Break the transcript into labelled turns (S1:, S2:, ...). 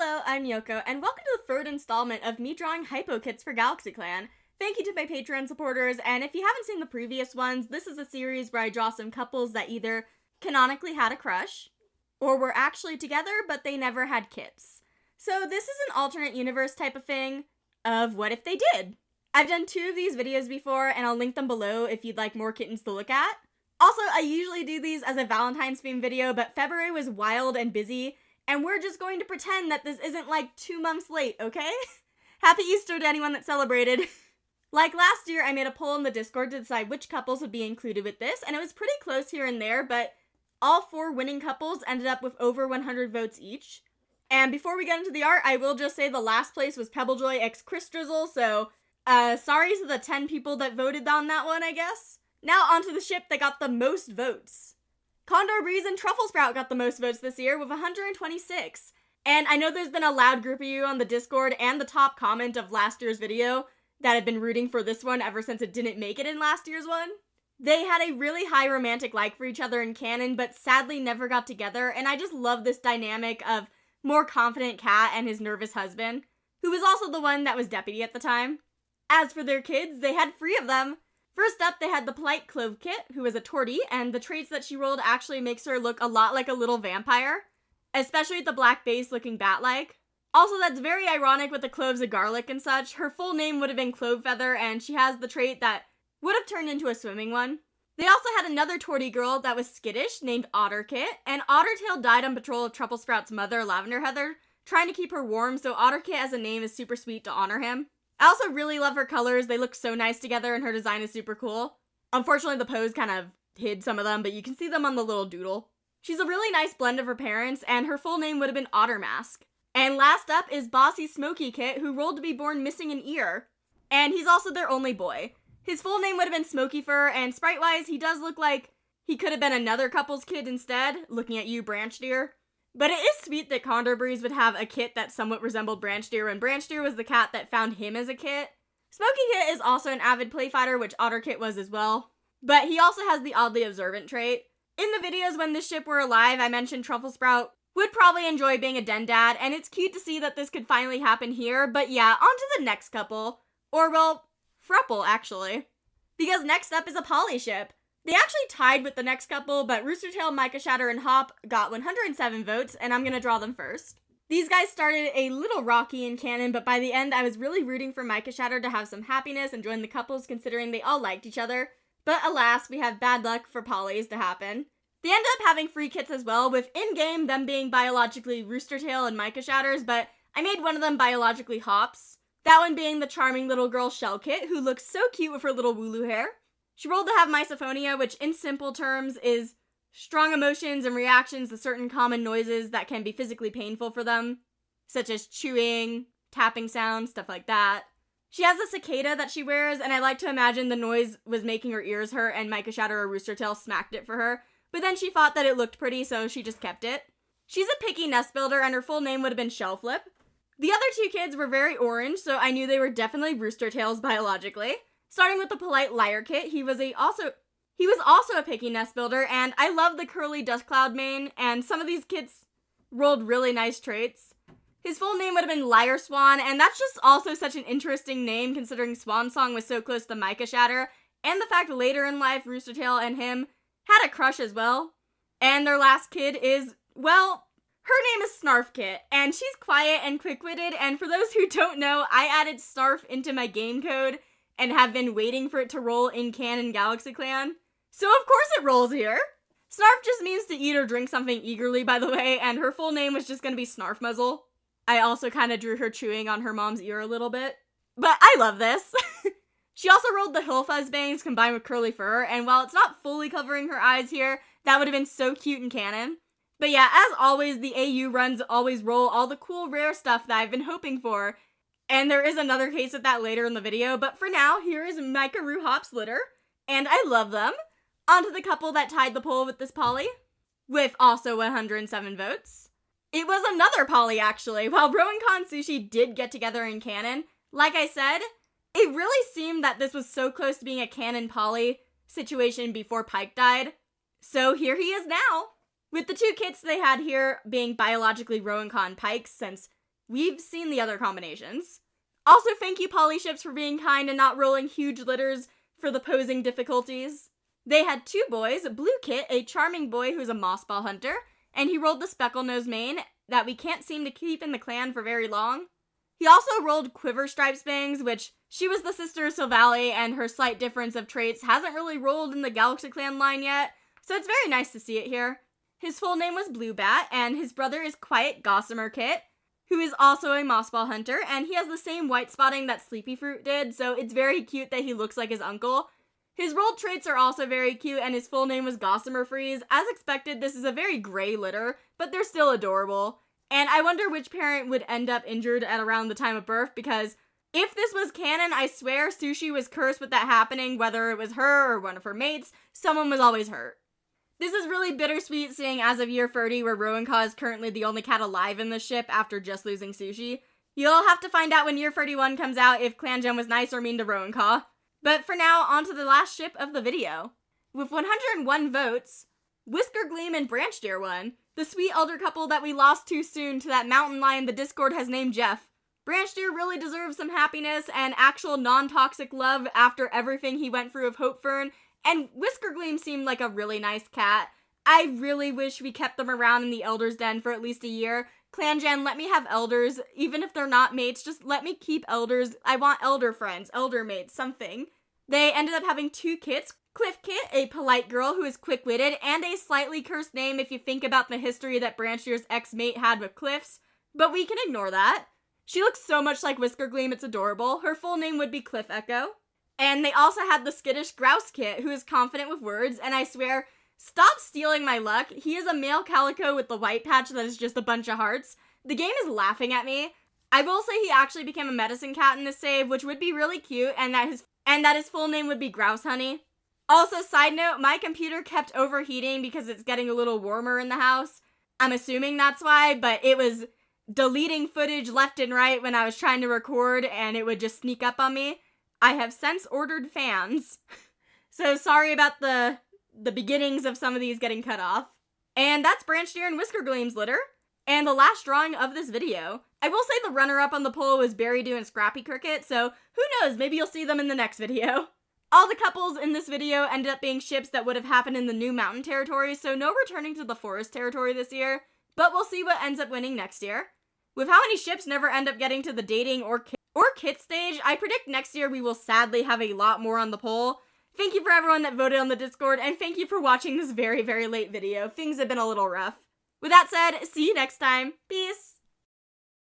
S1: Hello, I'm Yoko, and welcome to the third installment of me drawing Hypokits for GalaxyClan. Thank you to my Patreon supporters, and if you haven't seen the previous ones, this is a series where I draw some couples that either canonically had a crush, or were actually together, but they never had kits. So this is an alternate universe type of thing of what if they did. I've done 2 of these videos before, and I'll link them below if you'd like more kittens to look at. Also, I usually do these as a Valentine's themed video, but February was wild and busy, and we're just going to pretend that this isn't like 2 months late, okay? Happy Easter to anyone that celebrated. Like last year, I made a poll in the Discord to decide which couples would be included with this, and it was pretty close here and there, but all 4 winning couples ended up with over 100 votes each. And before we get into the art, I will just say the last place was Pebblejoy x Chris Drizzle, so sorry to the 10 people that voted on that one, I guess. Now onto the ship that got the most votes. Condor, Breeze, and Truffle Sprout got the most votes this year with 126. And I know there's been a loud group of you on the Discord and the top comment of last year's video that have been rooting for this one ever since it didn't make it in last year's one. They had a really high romantic like for each other in canon, but sadly never got together, and I just love this dynamic of more confident Cat and his nervous husband, who was also the one that was deputy at the time. As for their kids, they had 3 of them. First up, they had the polite Clove Kit, who is a tortie, and the traits that she rolled actually makes her look a lot like a little vampire, especially with the black base looking bat-like. Also, that's very ironic with the cloves of garlic and such. Her full name would have been Clove Feather, and she has the trait that would have turned into a swimming one. They also had another tortie girl that was skittish, named Otter Kit, and Otter Tail died on patrol of Truffle Sprout's mother, Lavender Heather, trying to keep her warm, so Otter Kit as a name is super sweet to honor him. I also really love her colors. They look so nice together, and her design is super cool. Unfortunately, the pose kind of hid some of them, but you can see them on the little doodle. She's a really nice blend of her parents, and her full name would have been Otter Mask. And last up is Bossy Smoky Kit, who rolled to be born missing an ear. And he's also their only boy. His full name would have been Smoky Fur, and sprite-wise, he does look like he could have been another couple's kid instead, looking at you, Branch Deer. But it is sweet that Condor Breeze would have a kit that somewhat resembled Branch Deer when Branch Deer was the cat that found him as a kit. Smoky Kit is also an avid playfighter, which Otter Kit was as well. But he also has the oddly observant trait. In the videos when this ship were alive, I mentioned Truffle Sprout would probably enjoy being a den dad, and it's cute to see that this could finally happen here. But yeah, on to the next couple. Or, well, throuple, actually. Because next up is a poly ship. They actually tied with the next couple, but Rooster Tale, Micah Shatter, and Hop got 107 votes, and I'm gonna draw them first. These guys started a little rocky in canon, but by the end I was really rooting for Micah Shatter to have some happiness and join the couples considering they all liked each other. But alas, we have bad luck for polys to happen. They ended up having free kits as well, with in-game them being biologically Rooster Tail and Micah Shatters, but I made one of them biologically Hops. That one being the charming little girl Shell Kit, who looks so cute with her little Wooloo hair. She rolled to have misophonia, which in simple terms is strong emotions and reactions to certain common noises that can be physically painful for them, such as chewing, tapping sounds, stuff like that. She has a cicada that she wears, and I like to imagine the noise was making her ears hurt and Micah Shatter or Rooster Tail smacked it for her, but then she thought that it looked pretty, so she just kept it. She's a picky nest builder, and her full name would have been Shell Flip. The other 2 kids were very orange, so I knew they were definitely Rooster Tails biologically. Starting with the polite Liar Kit, he was also a picky nest builder, and I love the curly dust cloud mane, and some of these kids rolled really nice traits. His full name would have been Liar Swan, and that's just also such an interesting name considering Swan Song was so close to Micah Shatter, and the fact later in life Rooster Tail and him had a crush as well. And their last kid is, well, her name is Snarf Kit, and she's quiet and quick-witted, and for those who don't know, I added Snarf into my game code and have been waiting for it to roll in canon GalaxyClan. So of course it rolls here! Snarf just means to eat or drink something eagerly, by the way, and her full name was just gonna be Snarf Muzzle. I also kinda drew her chewing on her mom's ear a little bit. But I love this! She also rolled the Hill Fuzz bangs combined with curly fur, and while it's not fully covering her eyes here, that would have been so cute in canon. But yeah, as always, the AU runs always roll all the cool rare stuff that I've been hoping for, and there is another case of that later in the video, but for now, here is Micah Roo Hop's litter, and I love them. On to the couple that tied the poll with this poly, with also 107 votes. It was another poly, actually. While Rowen Sushi did get together in canon, like I said, it really seemed that this was so close to being a canon poly situation before Pike died. So here he is now. With the 2 kits they had here being biologically Rowen Pikes, since we've seen the other combinations. Also, thank you Polyships for being kind and not rolling huge litters for the posing difficulties. They had 2 boys, Blue Kit, a charming boy who's a mossball hunter, and he rolled the Speckle-Nose main that we can't seem to keep in the clan for very long. He also rolled Quiver Stripes Bangs, which she was the sister of Silvally, and her slight difference of traits hasn't really rolled in the GalaxyClan line yet, so it's very nice to see it here. His full name was Blue Bat, and his brother is Quiet Gossamer Kit, who is also a mossball hunter, and he has the same white spotting that Sleepy Fruit did, so it's very cute that he looks like his uncle. His rolled traits are also very cute, and his full name was Gossamer Freeze. As expected, this is a very gray litter, but they're still adorable. And I wonder which parent would end up injured at around the time of birth, because if this was canon, I swear Sushi was cursed with that happening, whether it was her or one of her mates, someone was always hurt. This is really bittersweet seeing as of year 30 where Rowen is currently the only cat alive in the ship after just losing Sushi. You'll have to find out when year 31 comes out if Clan Gen was nice or mean to Rowen. But for now, on to the last ship of the video. With 101 votes, Whisker, Gleam, and Branch Deer won. The sweet elder couple that we lost too soon to that mountain lion the Discord has named Jeff. Branch Deer really deserves some happiness and actual non-toxic love after everything he went through with Hope Fern, and Whisker Gleam seemed like a really nice cat. I really wish we kept them around in the Elder's Den for at least a year. Clan Gen, let me have elders, even if they're not mates, just let me keep elders. I want elder friends, elder mates, something. They ended up having 2 kits. Cliff Kit, a polite girl who is quick-witted, and a slightly cursed name if you think about the history that Branch Deer's ex-mate had with Cliffs, but we can ignore that. She looks so much like Whisker Gleam, it's adorable. Her full name would be Cliff Echo. And they also had the skittish Grouse Kit, who is confident with words, and I swear, stop stealing my luck. He is a male calico with the white patch that is just a bunch of hearts. The game is laughing at me. I will say he actually became a medicine cat in this save, which would be really cute, and that his full name would be Grouse Honey. Also, side note, my computer kept overheating because it's getting a little warmer in the house. I'm assuming that's why, but it was deleting footage left and right when I was trying to record, and it would just sneak up on me. I have since ordered fans. So sorry about the beginnings of some of these getting cut off. And that's Branch Deer and Whisker Gleam's litter. And the last drawing of this video. I will say the runner-up on the poll was Berry Dew and Scrappy Cricket, so who knows, maybe you'll see them in the next video. All the couples in this video ended up being ships that would have happened in the new mountain territory, so no returning to the forest territory this year, but we'll see what ends up winning next year. With how many ships never end up getting to the dating or kit stage, I predict next year we will sadly have a lot more on the poll. Thank you for everyone that voted on the Discord, and thank you for watching this very, very late video. Things have been a little rough. With that said, see you next time. Peace!